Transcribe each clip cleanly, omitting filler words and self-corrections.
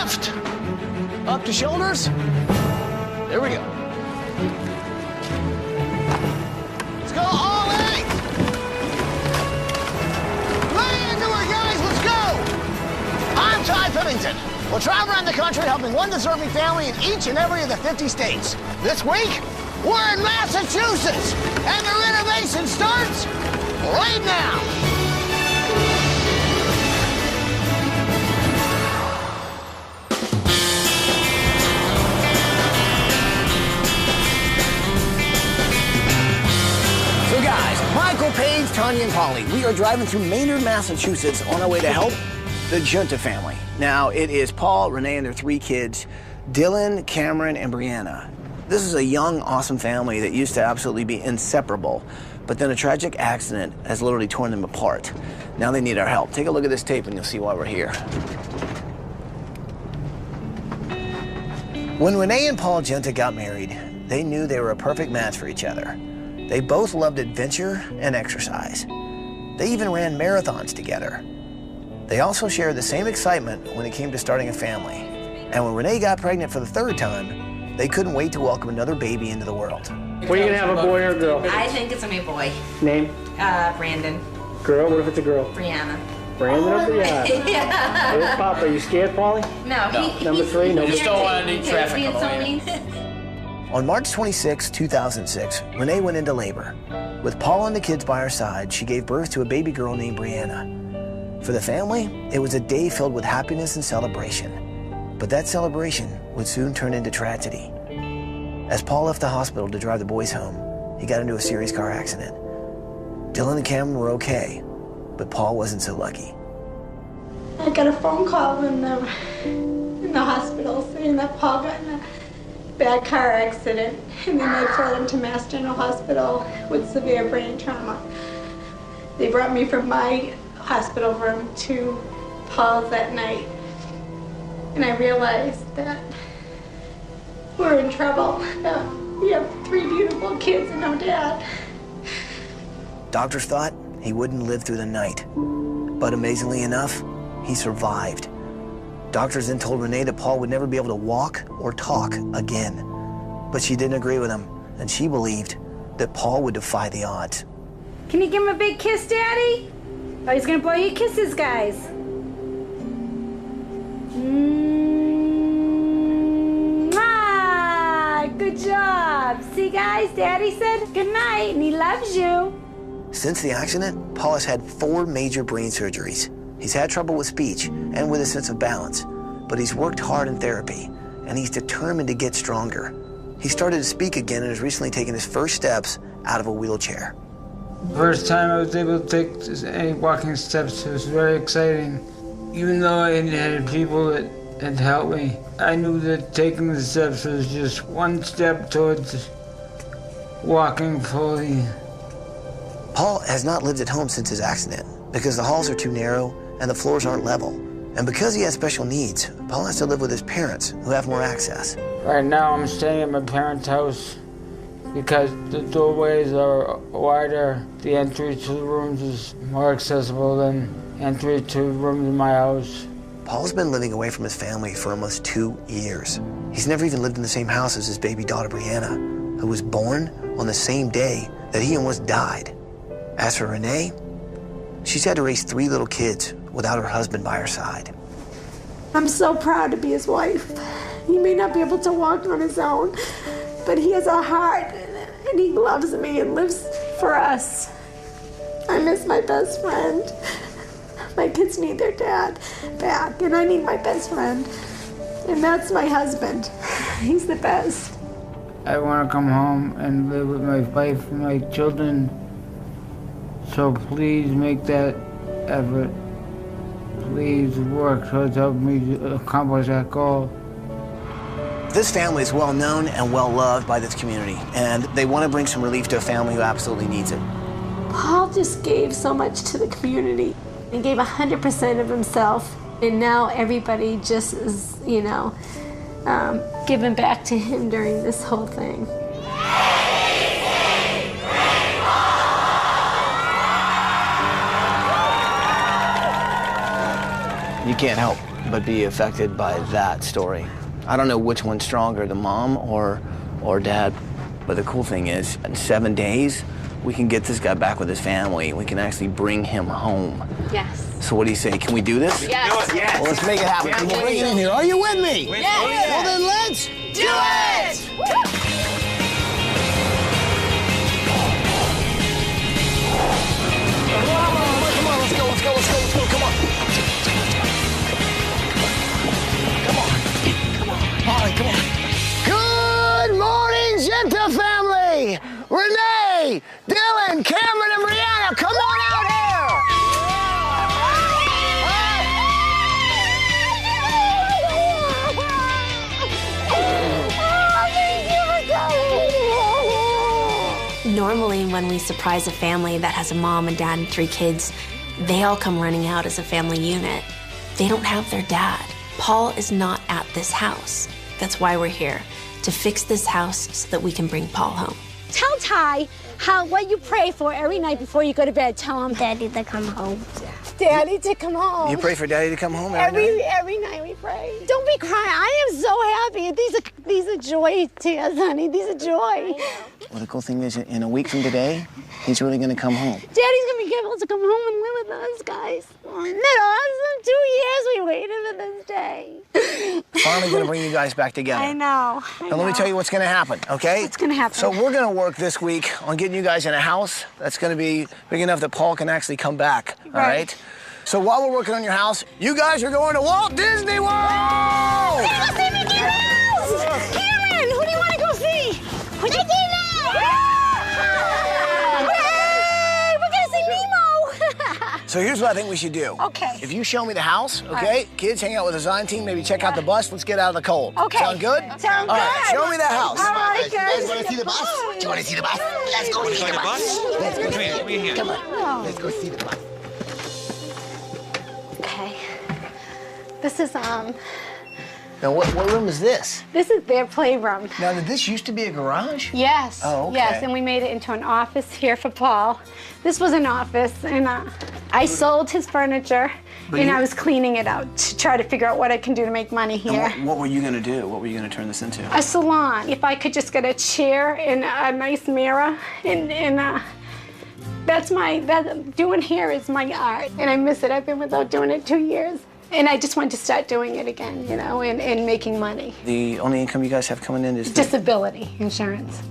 left. Up to shoulders. There we go. Let's go all in. Lay into her, guys. Let's go. I'm Ty Pennington. We'll travel around the country helping one deserving family in each and every of the 50 states. This week, we're in Massachusetts, and the renovation starts right now. So guys, Michael, Paige, Tanya, and Polly, we are driving through Maynard, Massachusetts on our way to help the Giunta family. Now, it is Paul, Renee, and their 3 kids, Dylan, Cameron, and Brianna. This is a young, awesome family that used to absolutely be inseparable, but then a tragic accident has literally torn them apart. Now they need our help. Take a look at this tape and you'll see why we're here. When Renee and Paul Giunta got married, they knew they were a perfect match for each other. They both loved adventure and exercise. They even ran marathons together. They also shared the same excitement when it came to starting a family. And when Renee got pregnant for the 3rd time, they couldn't wait to welcome another baby into the world. What are you gonna have, a boy or a girl? I think it's gonna be a boy. Name? Brandon. Girl? What if it's a girl? Brianna. Brandon or Brianna? Yeah. Where's Papa? Are you scared, Polly? No. Number 3? No. You just don't want any traffic on the way. On March 26, 2006, Renee went into labor. With Paul and the kids by her side, she gave birth to a baby girl named Brianna. For the family, it was a day filled with happiness and celebration. But that celebration would soon turn into tragedy. As Paul left the hospital to drive the boys home, he got into a serious car accident. Dylan and Cameron were okay, but Paul wasn't so lucky. I got a phone call in the hospital saying that Paul got in a bad car accident, and then they fled him to Mass General Hospital with severe brain trauma. They brought me from my hospital room to Paul's that night, and I realized that we're in trouble. We have 3 beautiful kids and no dad. Doctors thought he wouldn't live through the night, but amazingly enough, he survived. Doctors then told Renee that Paul would never be able to walk or talk again. But she didn't agree with him, and she believed that Paul would defy the odds. Can you give him a big kiss, Daddy? Oh, he's gonna blow you kisses, guys. Mwah! Good job. See, guys, Daddy said good night, and he loves you. Since the accident, Paul has had 4 major brain surgeries. He's had trouble with speech and with a sense of balance, but he's worked hard in therapy, and he's determined to get stronger. He started to speak again and has recently taken his first steps out of a wheelchair. First time I was able to take any walking steps, it was very exciting. Even though I had people that had helped me, I knew that taking the steps was just one step towards walking fully. Paul has not lived at home since his accident because the halls are too narrow and the floors aren't level. And because he has special needs, Paul has to live with his parents who have more access. Right now I'm staying at my parents' house because the doorways are wider. The entry to the rooms is more accessible than entry to rooms in my house. Paul's been living away from his family for almost 2 years. He's never even lived in the same house as his baby daughter, Brianna, who was born on the same day that he almost died. As for Renee, she's had to raise 3 little kids without her husband by her side. I'm so proud to be his wife. He may not be able to walk on his own, but he has a heart, and he loves me and lives for us. I miss my best friend. My kids need their dad back, and I need my best friend. And that's my husband. He's the best. I want to come home and live with my wife and my children. So please make that effort. Please work towards helping me to accomplish that goal. This family is well known and well loved by this community, and they want to bring some relief to a family who absolutely needs it. Paul just gave so much to the community. He gave 100% of himself, and now everybody just is, giving back to him during this whole thing. You can't help but be affected by that story. I don't know which one's stronger, the mom or dad. But the cool thing is, in 7 days, we can get this guy back with his family. We can actually bring him home. Yes. So what do you say? Can we do this? Yes. Yes. Well, let's make it happen. We'll bring it in here. Are you with me? Yes. Well, then let's Do it! Come on, let's go. Come on. Holly, come on. Good morning, Giunta family! Renee, Dylan, Cameron, and Brianna, come on out here! Normally, when we surprise a family that has a mom and dad and 3 kids, they all come running out as a family unit. They don't have their dad. Paul is not at this house. That's why we're here, to fix this house so that we can bring Paul home. Tell Ty what you pray for every night before you go to bed. Tell him Daddy to come home. Daddy to come home. You pray for Daddy to come home every night? Every night we pray. Don't be crying. I am so happy. These are joy tears, honey. These are joy. Well, the cool thing is, in a week from today, he's really going to come home. Daddy's gonna be able to come home and live with us, guys. Isn't that awesome? 2 years we waited for this day. Finally going to bring you guys back together. I know. And let me tell you what's going to happen, okay? What's gonna happen? So we're going to work this week on getting you guys in a house that's going to be big enough that Paul can actually come back, all right? So while we're working on your house, you guys are going to Walt Disney World! Hey, let's see Mickey Mouse! Cameron, who do you want to go see? Mickey Mouse! Hey, we're gonna see Nemo! So here's what I think we should do. Okay. If you show me the house, okay? Kids, hang out with the design team, maybe check out the bus. Let's get out of the cold. Okay. Sound good? Sound All right, good. show me the house. All right, guys. Want to see the bus? Do you want to see the bus? Let's go see the bus. Let's go see the bus. Come on. Let's go see the bus. Okay. This is Now, what room is this? this is their playroom. Now, did this used to be a garage? Yes. Oh, okay. Yes, and we made it into an office here for Paul. This was an office, and I sold his furniture, and I was cleaning it out to try to figure out what I can do to make money here. And what were you going to do? What were you going to turn this into? A salon. If I could just get a chair and a nice mirror, and doing here is my art, and I miss it. I've been without doing it 2 years. And I just wanted to start doing it again, you know, and making money. The only income you guys have coming in is Disability insurance.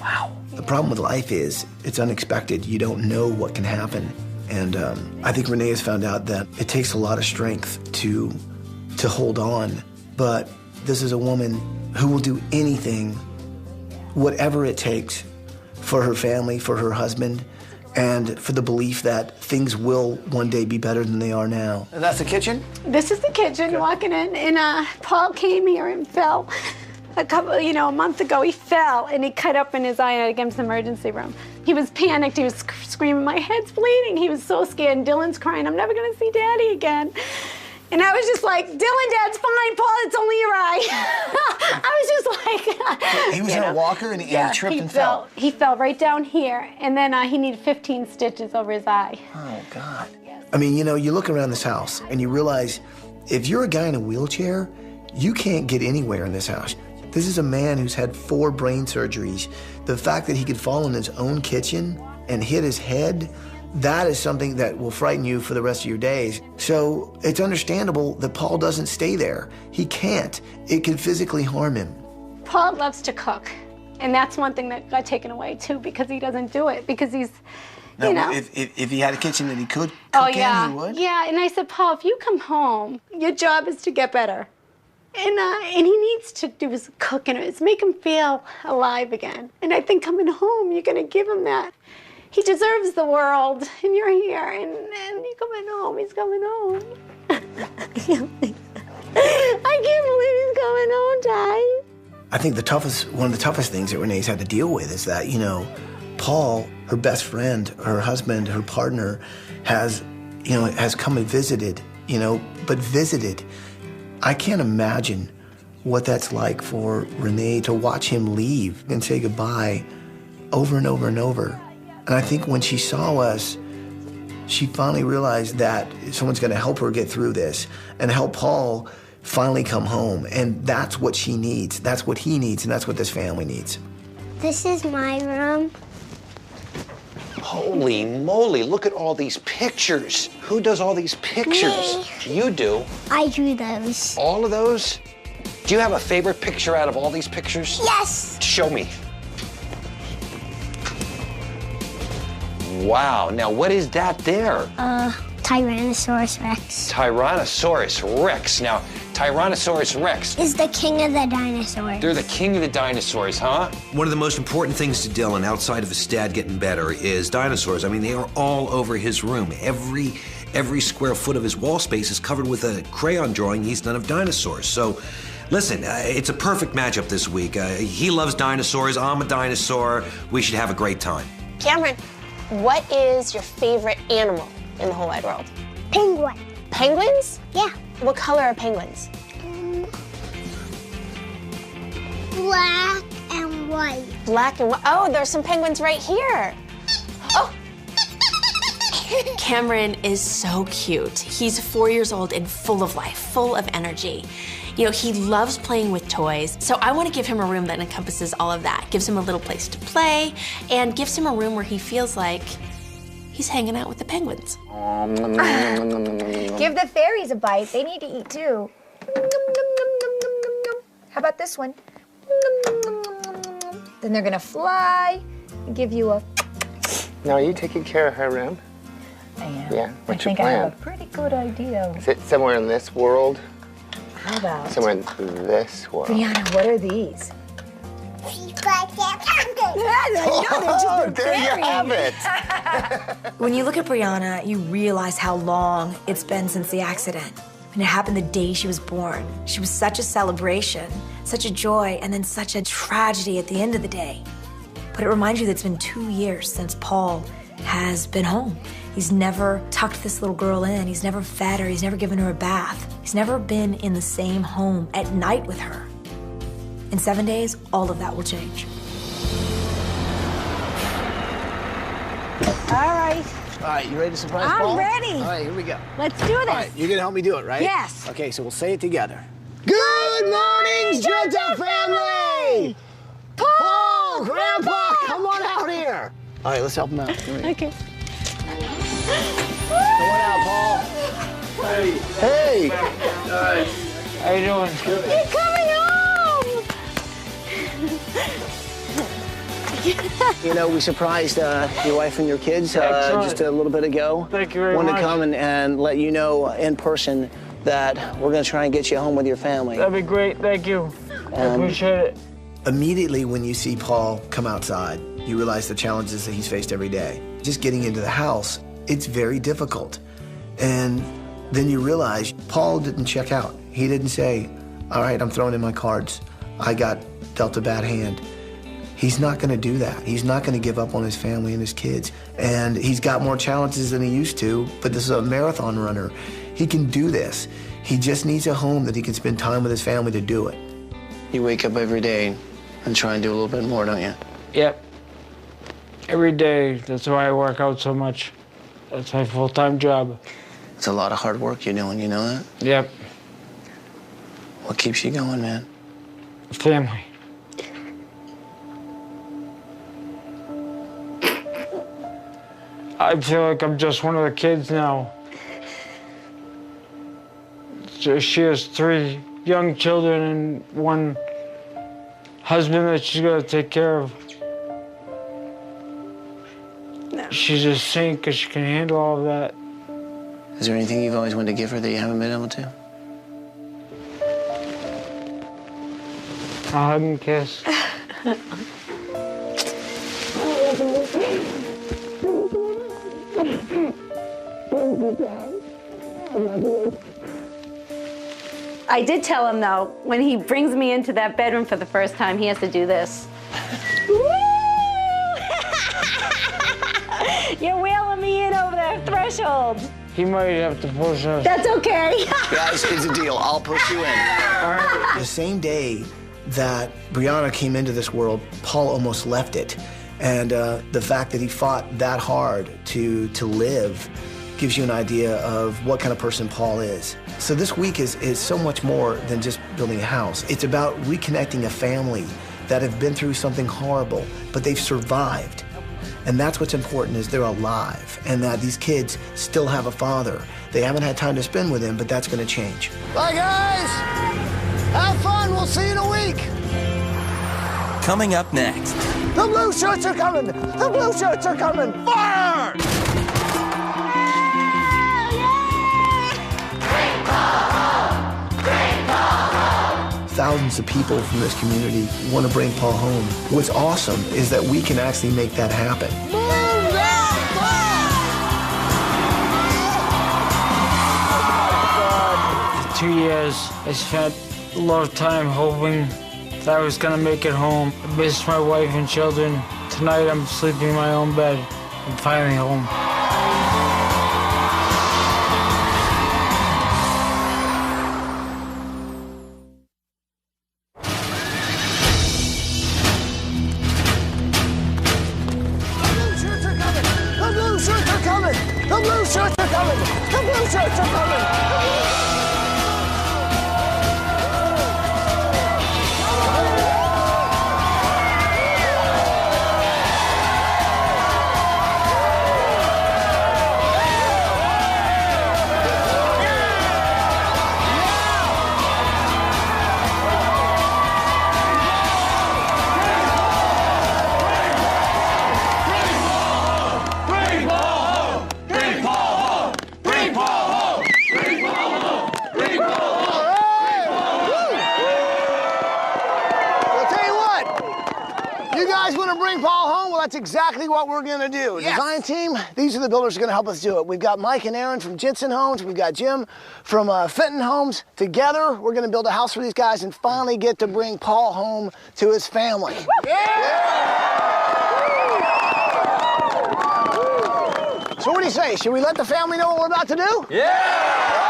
Wow. The problem with life is it's unexpected. You don't know what can happen. And I think Renee has found out that it takes a lot of strength to hold on. But this is a woman who will do anything, whatever it takes, for her family, for her husband, and for the belief that things will one day be better than they are now. And that's the kitchen? This is the kitchen, walking in, and Paul came here and fell a month ago. He fell and he cut up in his eye, and I had to get him to the emergency room. He was panicked, he was screaming, my head's bleeding. He was so scared, and Dylan's crying, I'm never gonna see Daddy again. And I was just like, Dylan, Dad's fine, Paul, it's only your eye. I was just like... He was in a walker and he tripped and fell. He fell right down here, and then he needed 15 stitches over his eye. Oh, God. I mean, you know, you look around this house and you realize if you're a guy in a wheelchair, you can't get anywhere in this house. This is a man who's had 4 brain surgeries. The fact that he could fall in his own kitchen and hit his head, that is something that will frighten you for the rest of your days. So it's understandable that Paul doesn't stay there. He can't. It could physically harm him. Paul loves to cook, and that's one thing that got taken away too, because he doesn't do it, because he's, you know. If he had a kitchen that he could cook in, he would? Yeah, and I said, Paul, if you come home, your job is to get better. And he needs to do his cooking, it's make him feel alive again. And I think coming home, you're gonna give him that. He deserves the world, and you're here, and you're coming home. He's coming home. I can't believe he's coming home, Ty. I think one of the toughest things that Renee's had to deal with is that, you know, Paul, her best friend, her husband, her partner, has come and visited, but visited. I can't imagine what that's like for Renee to watch him leave and say goodbye over and over and over. And I think when she saw us, she finally realized that someone's gonna help her get through this and help Paul finally come home. And that's what she needs. That's what he needs, and that's what this family needs. This is my room. Holy moly, look at all these pictures. Who does all these pictures? Me. You do. I drew those. All of those? Do you have a favorite picture out of all these pictures? Yes. Show me. Wow, now what is that there? Tyrannosaurus Rex. Tyrannosaurus Rex. Now, Tyrannosaurus Rex. Is the king of the dinosaurs. They're the king of the dinosaurs, huh? One of the most important things to Dylan, outside of his dad getting better, is dinosaurs. I mean, they are all over his room. Every square foot of his wall space is covered with a crayon drawing he's done of dinosaurs. So, listen, it's a perfect matchup this week. He loves dinosaurs, I'm a dinosaur. We should have a great time. Cameron, what is your favorite animal in the whole wide world? Penguin. Penguins? Yeah. What color are penguins? Black and white. Black and white. Oh, there's some penguins right here. Oh! Cameron is so cute. He's 4 years old and full of life, full of energy. You know, he loves playing with toys, so I want to give him a room that encompasses all of that. Gives him a little place to play, and gives him a room where he feels like he's hanging out with the penguins. Give the fairies a bite. They need to eat too. How about this one? Then they're gonna fly and give you a... Now, are you taking care of her room? I am. Yeah, what's I think your plan? I have a pretty good idea. Is it somewhere in this world? How about... Somewhere in this world? Brianna, what are these? Oh, there you have it. When you look at Brianna, you realize how long it's been since the accident. And it happened the day she was born. She was such a celebration, such a joy, and then such a tragedy at the end of the day. But it reminds you that it's been 2 years since Paul has been home. He's never tucked this little girl in. He's never fed her. He's never given her a bath. He's never been in the same home at night with her. In 7 days, all of that will change. All right, you ready to surprise Paul? I'm ready. All right, here we go. Let's do this. All right, you're gonna help me do it, right? Yes. Okay, so we'll say it together. Good morning, Giunta family! Paul, Grandpa, come on out here. All right, let's help him out. Okay. Come on out, Paul. Hey. How you doing? You're coming home! You know, we surprised your wife and your kids just a little bit ago. Thank you very much. Wanted to come and let you know in person that we're going to try and get you home with your family. That'd be great, thank you. I appreciate it. Immediately when you see Paul come outside, you realize the challenges that he's faced every day. Just getting into the house, it's very difficult. And then you realize Paul didn't check out. He didn't say, all right, I'm throwing in my cards. I got dealt a bad hand. He's not gonna do that. He's not gonna give up on his family and his kids. And he's got more challenges than he used to, but this is a marathon runner. He can do this. He just needs a home that he can spend time with his family to do it. You wake up every day and try and do a little bit more, don't you? Yep. Every day. That's why I work out so much. That's my full-time job. It's a lot of hard work you're doing, you know that? Yep. What keeps you going, man? Family. I feel like I'm just one of the kids now. She has 3 young children and 1 husband that she's got to take care of. No. She's a saint because she can handle all of that. Is there anything you've always wanted to give her that you haven't been able to? A hug and kiss. I did tell him, though, when he brings me into that bedroom for the first time, he has to do this. You're wheeling me in over the threshold. He might have to push us. That's okay. Guys, here's the deal. I'll push you in. All right. The same day that Brianna came into this world, Paul almost left it. And the fact that he fought that hard to live gives you an idea of what kind of person Paul is. So this week is so much more than just building a house. It's about reconnecting a family that have been through something horrible, but they've survived. And that's what's important, is they're alive, and that these kids still have a father. They haven't had time to spend with him, but that's gonna change. Bye, guys. Have fun. We'll see you in a week. Coming up next. The blue shirts are coming. The blue shirts are coming. Fire! Thousands of people from this community want to bring Paul home. What's awesome is that we can actually make that happen. For 2 years, I spent a lot of time hoping that I was going to make it home. I missed my wife and children. Tonight, I'm sleeping in my own bed. I'm finally home. The blue shirts are coming! The blue shirts are coming! That's exactly what we're gonna do. Yes. Design team, these are the builders who are gonna help us do it. We've got Mike and Aaron from Jensen Homes. We've got Jim from Fenton Homes. Together, we're gonna build a house for these guys and finally get to bring Paul home to his family. So what do you say? Should we let the family know what we're about to do? Yeah!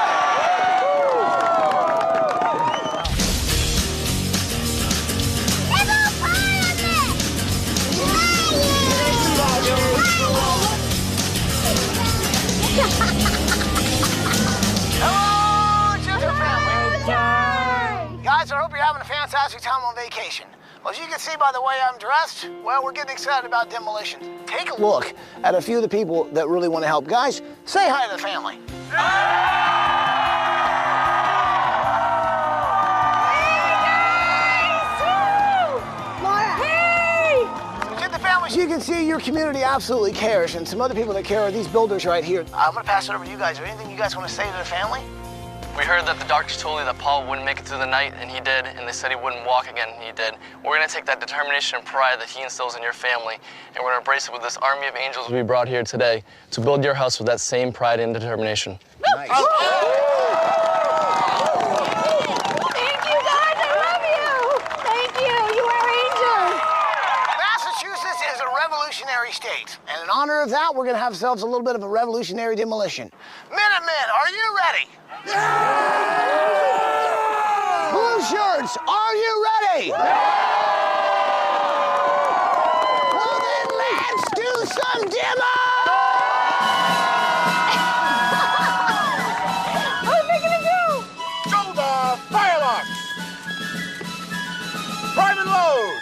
Hello, Giunta family. Guys, I hope you're having a fantastic time on vacation. Well, as you can see by the way I'm dressed, well, we're getting excited about demolition. Take a look at a few of the people that really want to help. Guys, say hi to the family. As you can see, your community absolutely cares, and some other people that care are these builders right here. I'm gonna pass it over to you guys. Is there anything you guys want to say to the family? We heard that the doctors told you that Paul wouldn't make it through the night, and he did, and they said he wouldn't walk again, and he did. We're gonna take that determination and pride that he instills in your family, and we're gonna embrace it with this army of angels we brought here today to build your house with that same pride and determination. Nice. State. And in honor of that, we're going to have ourselves a little bit of a revolutionary demolition. Minutemen, are you ready? Yeah! Blue shirts, are you ready? Yeah! Well then, let's do some demo! How's it gonna go? Show the fireworks! Prime and load!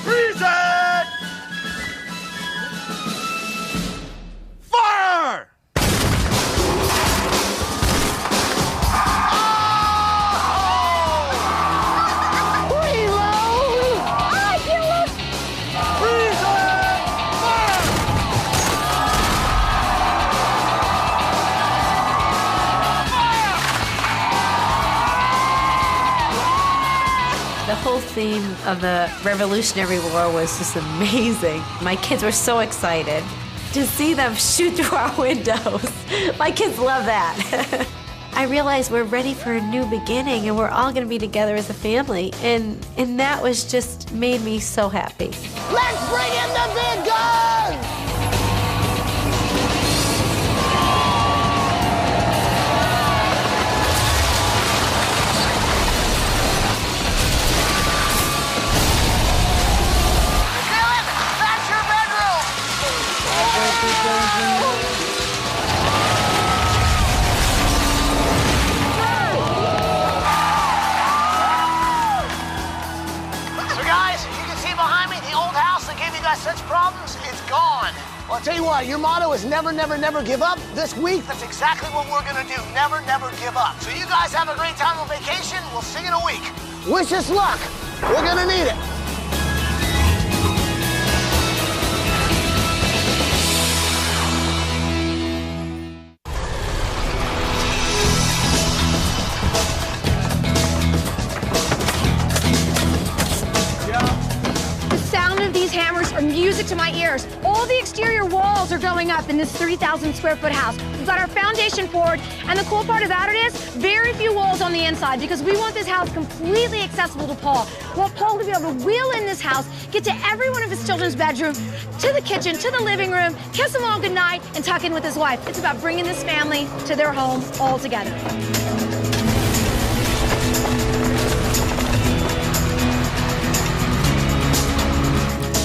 Freeze it! Fire! Reload! I can look! Freeze it! Fire! The whole theme of the Revolutionary War was just amazing. My kids were so excited to see them shoot through our windows. My kids love that. I realized we're ready for a new beginning and we're all gonna be together as a family. And that was just made me so happy. Let's bring in the big guns! That's your you what, your motto is never, never, never give up. This week, that's exactly what we're gonna do. Never, never give up. So you guys have a great time on vacation. We'll see you in a week. Wish us luck. We're gonna need it. These hammers are music to my ears. All the exterior walls are going up in this 3,000 square foot house. We've got our foundation poured, and the cool part about it is very few walls on the inside because we want this house completely accessible to Paul. We want Paul to be able to wheel in this house, get to every one of his children's bedroom, to the kitchen, to the living room, kiss them all goodnight, and tuck in with his wife. It's about bringing this family to their home all together.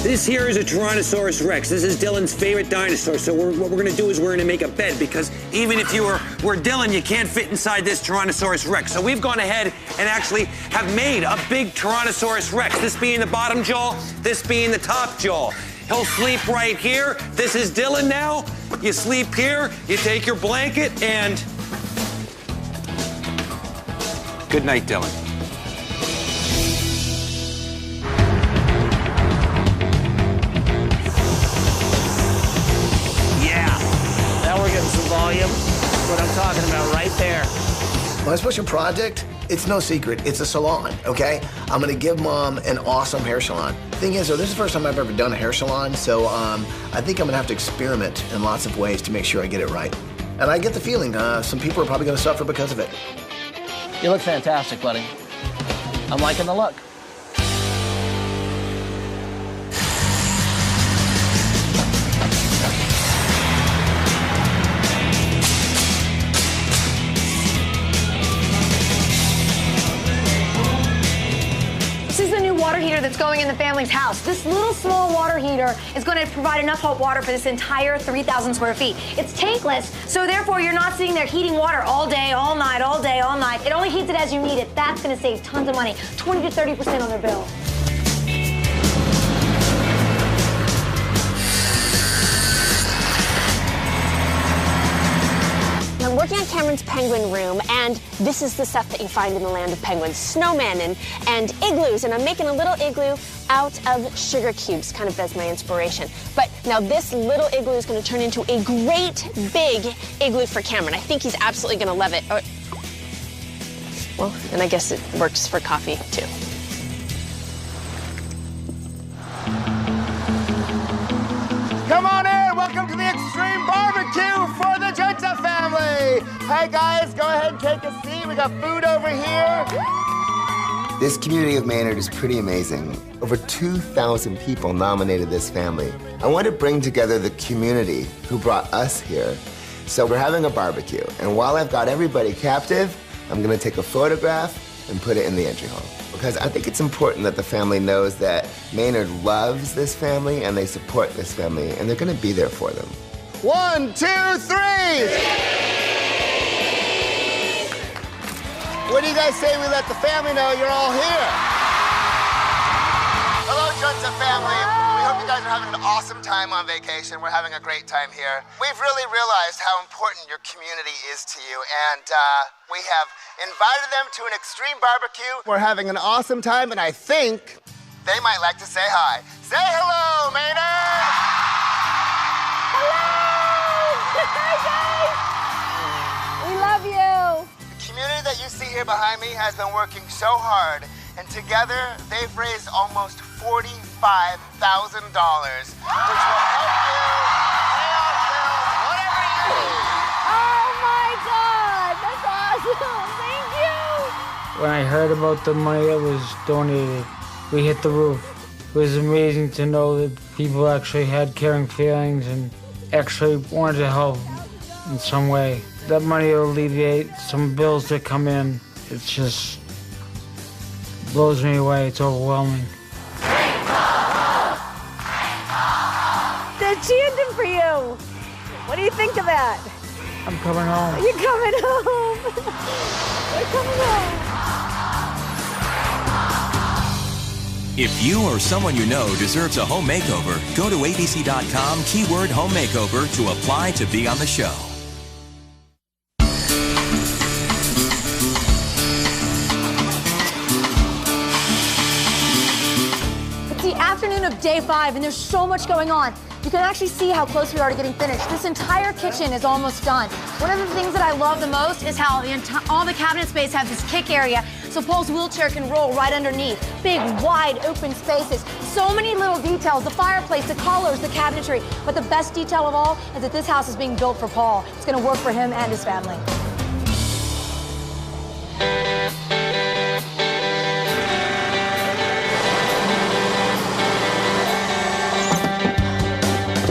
This here is a Tyrannosaurus Rex. This is Dylan's favorite dinosaur. So what we're gonna do is we're gonna make a bed because even if you were Dylan, you can't fit inside this Tyrannosaurus Rex. So we've gone ahead and actually have made a big Tyrannosaurus Rex. This being the bottom jaw, this being the top jaw. He'll sleep right here. This is Dylan now. You sleep here, you take your blanket, and good night, Dylan. Some volume. That's what I'm talking about right there. My special project, it's no secret. It's a salon, okay? I'm gonna give Mom an awesome hair salon. Thing is, though, this is the first time I've ever done a hair salon, so I think I'm gonna have to experiment in lots of ways to make sure I get it right. And I get the feeling some people are probably gonna suffer because of it. You look fantastic, buddy. I'm liking the look. Water heater that's going in the family's house. This little small water heater is going to provide enough hot water for this entire 3,000 square feet. It's tankless, so therefore you're not sitting there heating water all day, all night, all day, all night. It only heats it as you need it. That's going to save tons of money, 20 to 30% on their bill. I'm working on Cameron's penguin room, and this is the stuff that you find in the land of penguins. Snowmen and igloos, and I'm making a little igloo out of sugar cubes, kind of as my inspiration. But now this little igloo is going to turn into a great big igloo for Cameron. I think he's absolutely going to love it. Well, and I guess it works for coffee, too. Come on in, welcome to the Extreme Barbecue for the Giunta family. Hey guys, go ahead and take a seat. We got food over here. This community of Maynard is pretty amazing. Over 2,000 people nominated this family. I want to bring together the community who brought us here. So we're having a barbecue, and while I've got everybody captive, I'm gonna take a photograph and put it in the entry hall. Because I think it's important that the family knows that Maynard loves this family and they support this family, and they're gonna be there for them. 1, 2, 3! What do you guys say we let the family know you're all here? Hello, Giunta family. We hope you guys are having an awesome time on vacation. We're having a great time here. We've really realized how important your community is to you, and we have invited them to an extreme barbecue. We're having an awesome time, and I think they might like to say hi. Say hello, Maynard! Hello! Hi, guys! We love you! The community that you see here behind me has been working so hard, and together they've raised almost $45,000, which will help you pay off bills, whatever you need. Oh my God! That's awesome! Thank you! When I heard about the money that was donated, we hit the roof. It was amazing to know that people actually had caring feelings and actually wanted to help in some way. That money will alleviate some bills that come in. It just blows me away. It's overwhelming. They're chanting for you. What do you think of that? I'm coming home. You're coming home. You're coming home. If you or someone you know deserves a home makeover, go to abc.com, keyword home makeover to apply to be on the show. It's the afternoon of day 5, and there's so much going on. You can actually see how close we are to getting finished. This entire kitchen is almost done. One of the things that I love the most is how all the cabinet space has this kick area, so Paul's wheelchair can roll right underneath. Big, wide, open spaces. So many little details, the fireplace, the colors, the cabinetry. But the best detail of all is that this house is being built for Paul. It's gonna work for him and his family.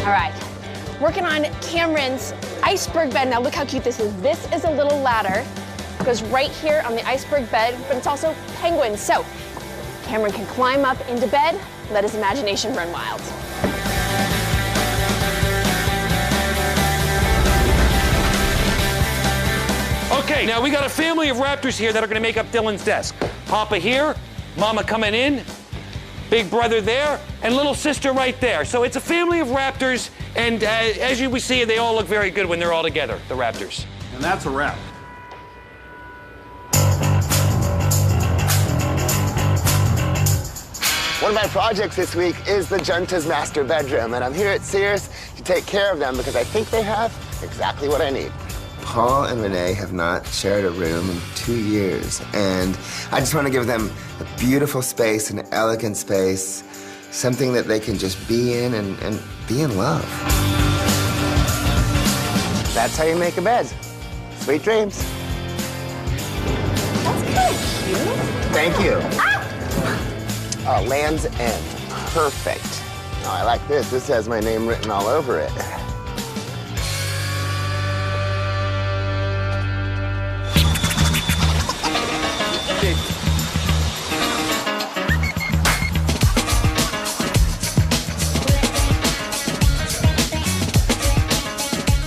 All right, working on Cameron's iceberg bed. Now look how cute this is. This is a little ladder. It goes right here on the iceberg bed, but it's also penguins. So Cameron can climb up into bed, let his imagination run wild. Okay, now we got a family of raptors here that are gonna make up Dylan's desk. Papa here, Mama coming in, big brother there, and little sister right there. So it's a family of raptors, and as you see, they all look very good when they're all together, the raptors. And that's a wrap. One of my projects this week is the Giunta's master bedroom, and I'm here at Sears to take care of them because I think they have exactly what I need. Paul and Renee have not shared a room in 2 years, and I just want to give them a beautiful space, an elegant space, something that they can just be in and be in love. That's how you make a bed. Sweet dreams. That's kind of cute. Thank you. Land's End. Perfect. Oh, I like this. This has my name written all over it.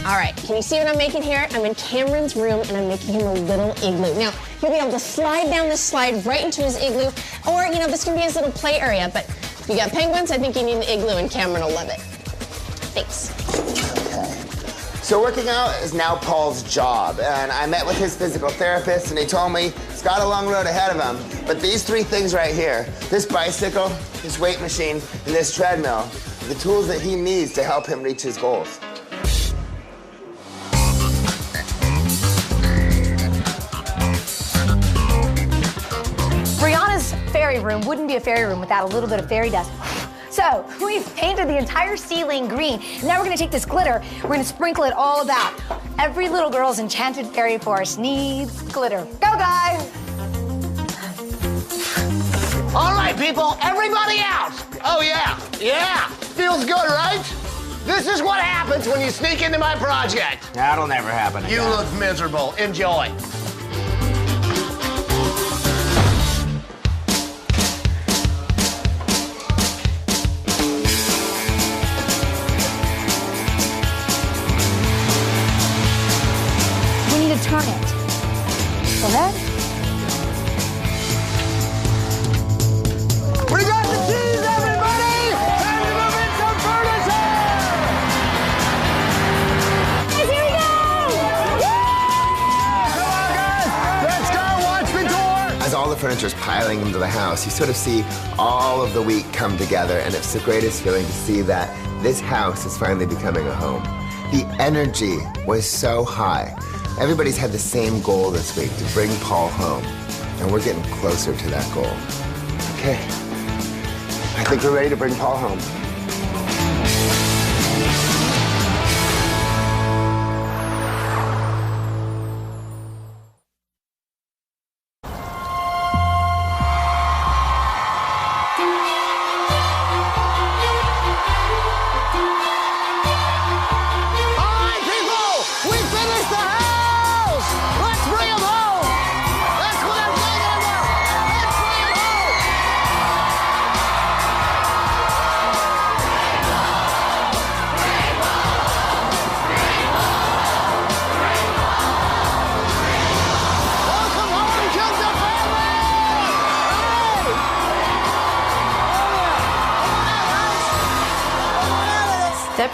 All right, can you see what I'm making here? I'm in Cameron's room and I'm making him a little igloo. Now, he'll be able to slide down this slide right into his igloo, or, you know, this can be his little play area, but if you got penguins, I think you need an igloo and Cameron will love it. Thanks. Okay. So working out is now Paul's job, and I met with his physical therapist and he told me he's got a long road ahead of him, but these 3 things right here, this bicycle, this weight machine, and this treadmill, are the tools that he needs to help him reach his goals. Brianna's fairy room wouldn't be a fairy room without a little bit of fairy dust. So we've painted the entire ceiling green. Now we're gonna take this glitter, we're gonna sprinkle it all about. Every little girl's enchanted fairy forest needs glitter. Go, guys! All right, people, everybody out. Oh, yeah, yeah. Feels good, right? This is what happens when you sneak into my project. That'll never happen again. You look miserable. Enjoy. We need to turn it. Go ahead. We got the keys, everybody! Time to move in some furniture! Guys, here we go! Come on, guys! Let's go! Watch the door! As all the furniture's piling into the house, you sort of see all of the week come together, and it's the greatest feeling to see that this house is finally becoming a home. The energy was so high. Everybody's had the same goal this week, to bring Paul home, and we're getting closer to that goal. Okay, I think we're ready to bring Paul home.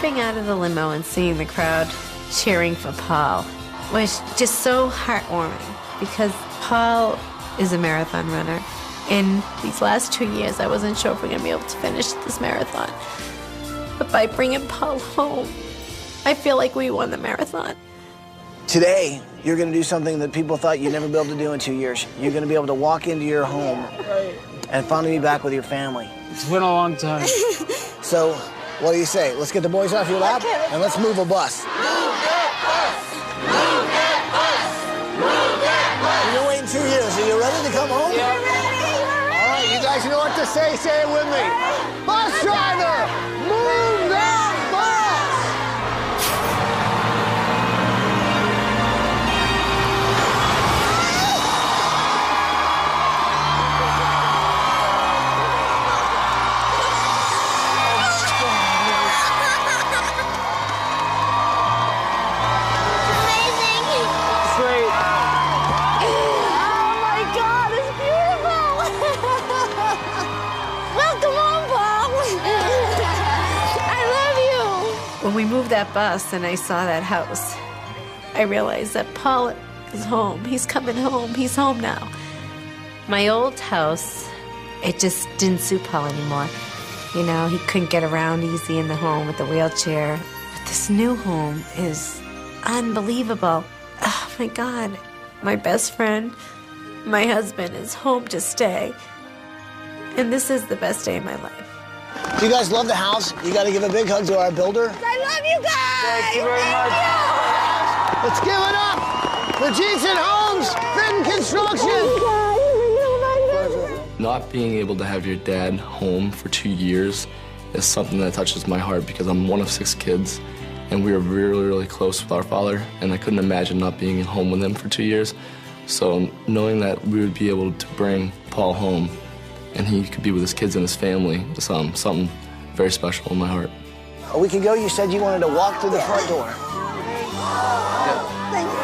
Stepping out of the limo and seeing the crowd cheering for Paul was just so heartwarming because Paul is a marathon runner. In these last 2 years, I wasn't sure if we're going to be able to finish this marathon. But by bringing Paul home, I feel like we won the marathon. Today, you're going to do something that people thought you'd never be able to do in 2 years. You're going to be able to walk into your home and finally be back with your family. It's been a long time. So, what do you say? Let's get the boys off your lap and let's move a bus. Move that bus! Move that bus! Move that bus! You've been waiting 2 years. Are you ready to come home? Yeah. All right, you guys know what to say. Say it with me. Bus driver, move that bus! When we moved that bus and I saw that house, I realized that Paul is home. He's coming home. He's home now. My old house, it just didn't suit Paul anymore. You know, he couldn't get around easy in the home with the wheelchair. But this new home is unbelievable. Oh my God. My best friend, my husband is home to stay. And this is the best day of my life. Do you guys love the house? You got to give a big hug to our builder. I love you guys! Thank you very much. Let's give it up for Giunta Homes, Fitting Construction. Not being able to have your dad home for 2 years is something that touches my heart because I'm one of 6 kids and we were really, really close with our father and I couldn't imagine not being at home with him for 2 years. So knowing that we would be able to bring Paul home and he could be with his kids and his family is something very special in my heart. A week ago, you said you wanted to walk through the front door. Thank you.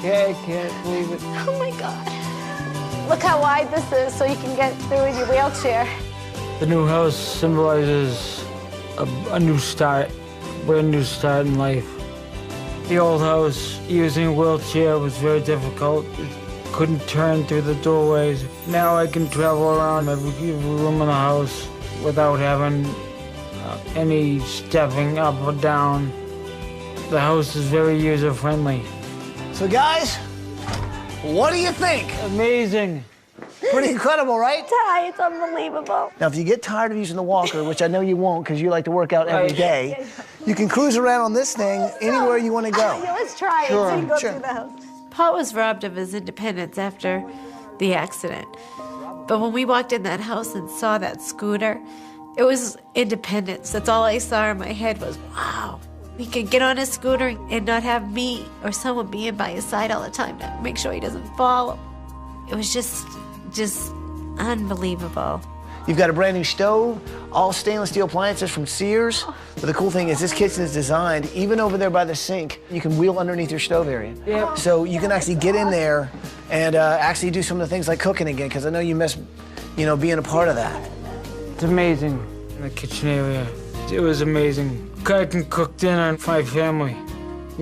I can't believe it. Oh my God. Look how wide this is so you can get through in your wheelchair. The new house symbolizes a new start, brand new start in life. The old house, using a wheelchair was very difficult. It couldn't turn through the doorways. Now I can travel around every room in the house without having any stepping up or down. The house is very user-friendly. So guys, what do you think? Amazing. Pretty incredible, right? Ty, it's unbelievable. Now, if you get tired of using the walker, which I know you won't because you like to work out every day, you can cruise around on this thing anywhere you want to go. Yeah, let's try it so you can go through the house. Paul was robbed of his independence after the accident. But when we walked in that house and saw that scooter, it was independence. That's all I saw in my head was, wow. He can get on his scooter and not have me or someone being by his side all the time to make sure he doesn't fall. It was just unbelievable. You've got a brand new stove, all stainless steel appliances from Sears. But the cool thing is this kitchen is designed, even over there by the sink, you can wheel underneath your stove area. Yep. So you can actually get in there and actually do some of the things like cooking again, because I know you miss, being a part of that. It's amazing in the kitchen area. It was amazing. I can cook dinner for my family.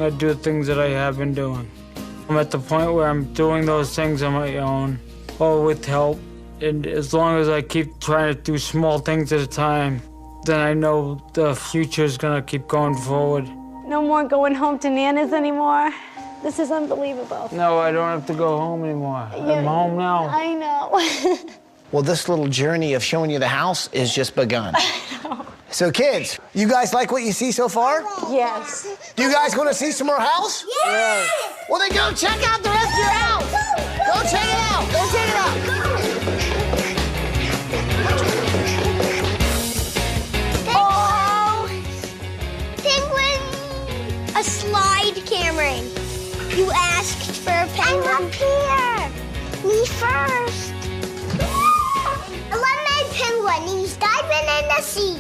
I do the things that I have been doing. I'm at the point where I'm doing those things on my own, or with help. And as long as I keep trying to do small things at a time, then I know the future's gonna keep going forward. No more going home to Nana's anymore. This is unbelievable. No, I don't have to go home anymore. I'm home now. I know. Well, this little journey of showing you the house is just begun. I know. So kids, you guys like what you see so far? Yes. Do you guys want to see some more house? Yes! Well, then go check out the rest of your house. Go check it out. Go check it out. You asked for a penguin. I'm up here. Me first. A lemonade penguin. He's diving in the sea.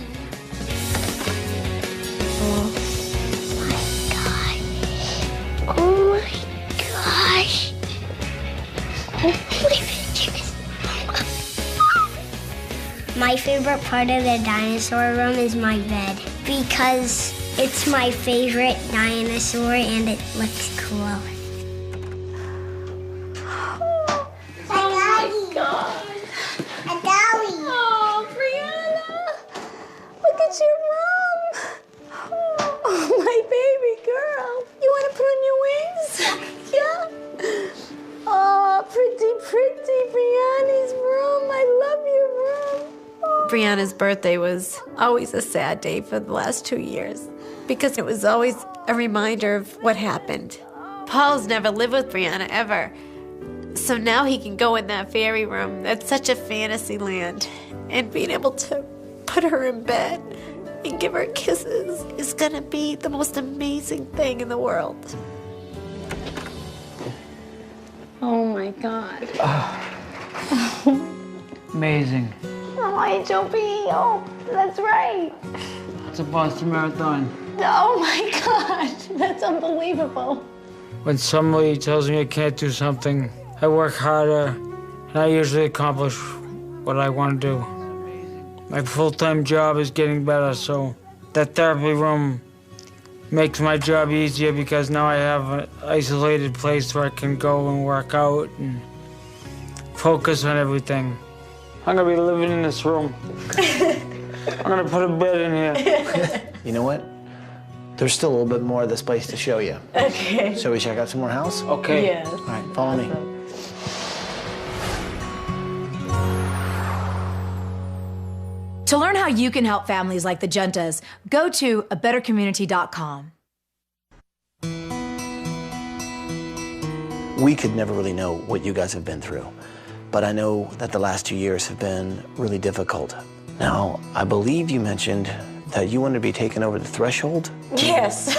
Oh my gosh. My favorite part of the dinosaur room is my bed because it's my favorite dinosaur and it looks cool. Oh my God. A dolly. Oh, Brianna. Look at your room. Oh, my baby girl. You want to put on your wings? Yeah. Oh, pretty Brianna's room. I love your room. Brianna's birthday was always a sad day for the last 2 years because it was always a reminder of what happened. Paul's never lived with Brianna ever. So now he can go in that fairy room. That's such a fantasy land. And being able to put her in bed and give her kisses is gonna be the most amazing thing in the world. Oh my God. Amazing. Oh, Angel B. Oh, that's right. It's a Boston Marathon. Oh my God. That's unbelievable. When somebody tells me I can't do something, I work harder, and I usually accomplish what I want to do. My full-time job is getting better, so that therapy room makes my job easier because now I have an isolated place where I can go and work out and focus on everything. I'm gonna be living in this room. I'm gonna put a bed in here. You know what? There's still a little bit more of this place to show you. Okay. Shall we check out some more house? Okay. Yes. All right, follow me. To learn how you can help families like the Giuntas, go to abettercommunity.com. We could never really know what you guys have been through, but I know that the last 2 years have been really difficult. Now, I believe you mentioned that you want to be taken over the threshold? Yes.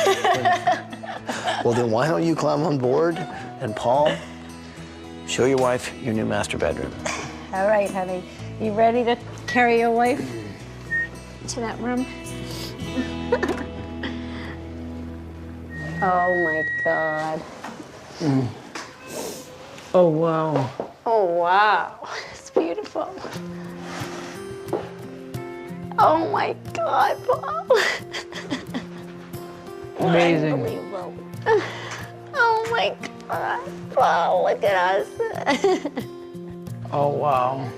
Well, then why don't you climb on board and Paul, show your wife your new master bedroom. All right, honey. You ready to carry your wife to that room? Oh my God. Oh, wow. Oh wow. It's beautiful. Oh my God, Paul. Amazing. Unbelievable. Oh my God, Paul, look at us. Oh, wow.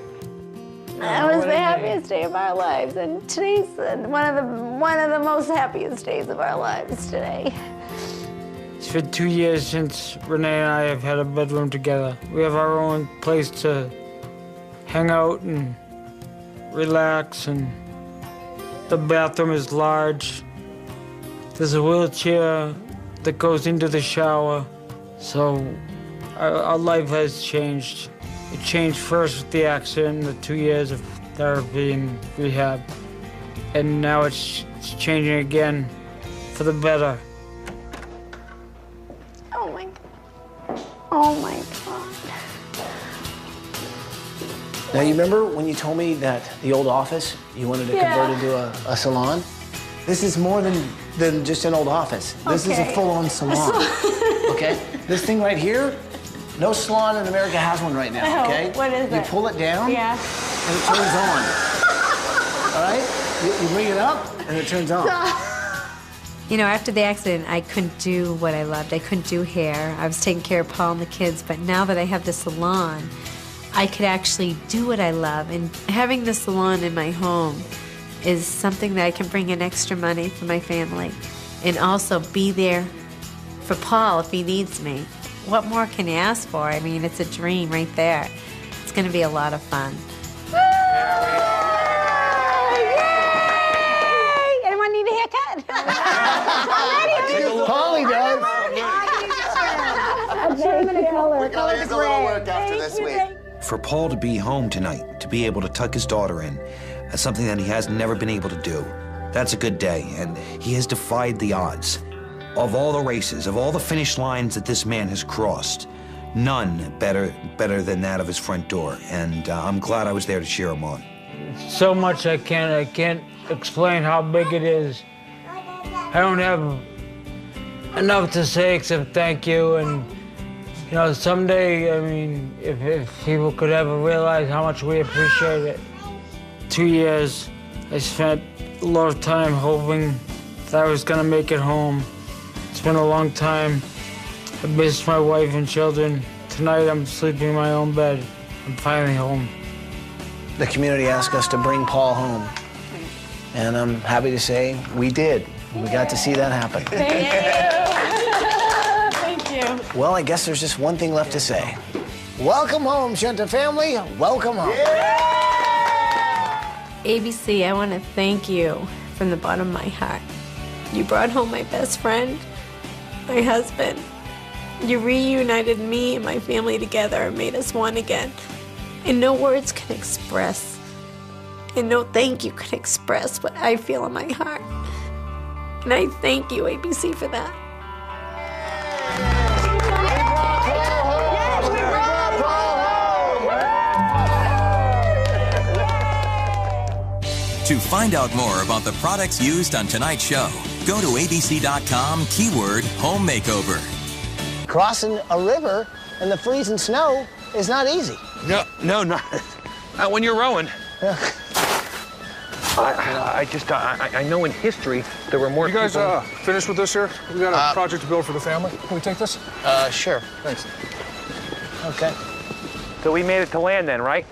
That was the happiest day of our lives, and today's one of the most happiest days of our lives today. It's been 2 years since Renee and I have had a bedroom together. We have our own place to hang out and relax, and the bathroom is large. There's a wheelchair that goes into the shower. So our life has changed. It changed first with the accident, the 2 years of therapy and rehab. And now it's changing again for the better. Oh my God. Oh my God. Now, you remember when you told me that the old office, you wanted to convert into a salon? This is more than just an old office. This is a full-on salon, okay? This thing right here, no salon in America has one right now, okay? What is it? You pull it down, Yeah. and it turns on. All right? You bring it up, and it turns on. You know, after the accident, I couldn't do what I loved. I couldn't do hair. I was taking care of Paul and the kids, but now that I have the salon, I could actually do what I love. And having the salon in my home is something that I can bring in extra money for my family and also be there for Paul if he needs me. What more can you ask for? I mean, it's a dream right there. It's going to be a lot of fun. Yay! Anyone need a haircut? Polly does. A trim and a color. We're gonna use a little work after this week. For Paul to be home tonight, to be able to tuck his daughter in, that's something that he has never been able to do. That's a good day, and he has defied the odds. of all the races, of all the finish lines that this man has crossed, none better than that of his front door. And I'm glad I was there to cheer him on. So much I can't explain how big it is. I don't have enough to say except thank you. And you know, someday, I mean, if people could ever realize how much we appreciate it. 2 years, I spent a lot of time hoping that I was gonna make it home. It's been a long time. I missed my wife and children. Tonight I'm sleeping in my own bed. I'm finally home. The community asked us to bring Paul home. And I'm happy to say we did. We got to see that happen. Thank you. Thank you. Well, I guess there's just one thing left to say. Welcome home, Giunta family. Welcome home. ABC, I want to thank you from the bottom of my heart. You brought home my best friend, my husband. You reunited me and my family together and made us one again. And no words can express, and no thank you can express what I feel in my heart. And I thank you, ABC, for that. To find out more about the products used on tonight's show, go to abc.com, keyword home makeover. Crossing a river in the freezing snow is not easy. No, not when you're rowing. I know in history there were more. You guys finished with this here? We got a project to build for the family. Can we take this? Sure. Thanks. Okay. So we made it to land then, right?